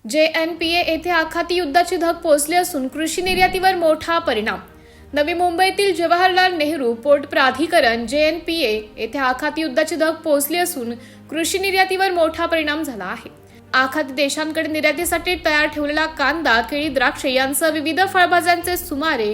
JNPA येथे आखाती युद्धाची धग पोहोचली असून कृषी निर्यातीवर मोठा परिणाम. नवी मुंबईतील जवाहरलाल नेहरू पोर्ट प्राधिकरण JNPA येथे आखाती युद्धाची धग पोहोचली असून कृषी निर्यातीवर मोठा परिणाम झाला आहे. आखाती देशांकडे निर्यातीसाठी तयार ठेवलेला कांदा, केळी, द्राक्षे यांसह विविध फळभाज्यांचे सुमारे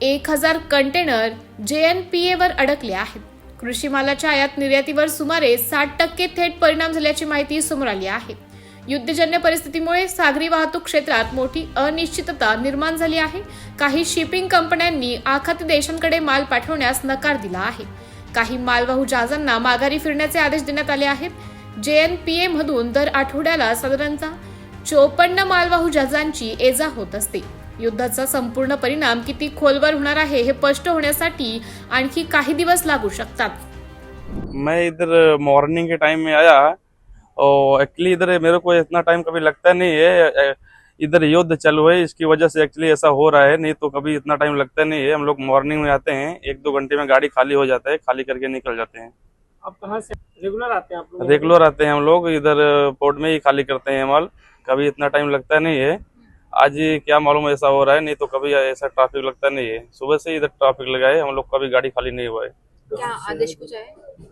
1000 कंटेनर JNPA वर अडकले आहेत. कृषी मालाच्या आयात निर्यातीवर सुमारे 60% थेट परिणाम झाल्याची माहिती समोर आली आहे. युद्धजन्य परिस्थितीमुळे सागरी वाहतूक क्षेत्रात मोठी अनिश्चितता निर्माण झाली आहे. काही शिपिंग कंपन्यांनी आखाती देशांकडे माल पाठवण्यास नकार दिला आहे. काही मालवाहू जहाजांना माघारी फिरण्याचे आदेश देण्यात आले आहेत. JNPA मधून दर आठवड्याला साधारणतः 54 मालवाहू जहाजांची ये-जा होत असते. युद्धाचा संपूर्ण परिणाम किती खोलवर होणार आहे हे स्पष्ट होण्यासाठी आणखी काही दिवस लागू शकतात. मैं इधर मॉर्निंग के टाइम में आया और एक्चुअली इधर मेरे को इतना टाइम कभी लगता नहीं है. इधर युद्ध चालू है, इसकी वजह से एक्चुअली ऐसा हो रहा है, नहीं तो कभी इतना टाइम लगता नहीं है. हम लोग मॉर्निंग में आते हैं, 1-2 घंटे में गाड़ी खाली हो जाता है, खाली करके निकल जाते हैं. आप कहाँ से रेगुलर आते हैं आप लोग? रेगुलर आते हैं हम लोग, इधर पोर्ट में ही खाली करते हैं माल. कभी इतना टाइम लगता नहीं है. आज ही क्या मालूम ऐसा हो रहा है, नहीं तो कभी ऐसा ट्रैफिक लगता नहीं है. सुबह से इधर ट्रैफिक लगा है, हम लोग कभी गाड़ी खाली नहीं हुआ है. क्या आदेश कुछ है?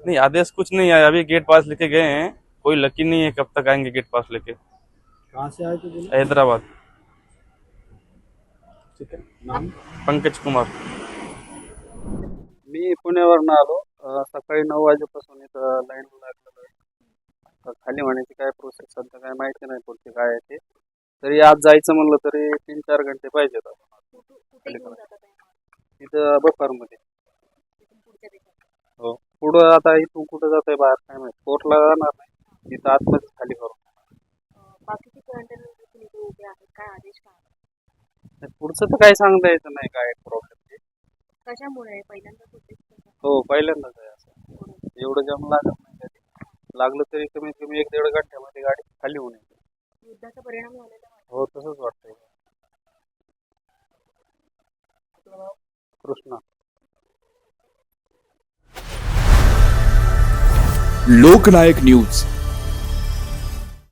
नहीं, आदेश कुछ नहीं आया. अभी गेट पास लेके गए हैं, कोई लकी नहीं है कब तक आएंगे गेट पास लेके. कहाँ से आए थे बोले? हैदराबाद. ठीक है. नाम? पंकज कुमार. मी पुण्यावरून आलो. सकाळी 9 वाजेपासून इथं लाईनला लागलेलो आहे. आता खाली होण्याची काय प्रोसेस सध्या काय माहिती नाही पुढची काय आहे ते. तरी आज जायचं म्हणलं तरी 3-4 घंटे पाहिजेत. इथं बफरमध्ये. हो, पुढं आता इथून कुठं जात आहे बाहेर काय माहिती. कोर्टला जाणार नाही, इथं आतमध्ये खाली करू. बाकीचे कंटेनर देखील इथे उभे आहेत, काय आदेश काय? पुढचं तर काही सांगता येतं नाही काय प्रॉब्लेम. कशामुळे पहिल्यांदाच होते? हो, पहिल्यांदाच आहे असं. एवढं जाम लागत नाही कधी. लागलं तरी कमीत कमी 1-1.5 घंट्यामध्ये गाडी खाली होऊन येते. युद्धाचा परिणाम झालेला वाटतो. हो, तसंच वाटतंय. कृष्णा. लोकनायक न्यूज.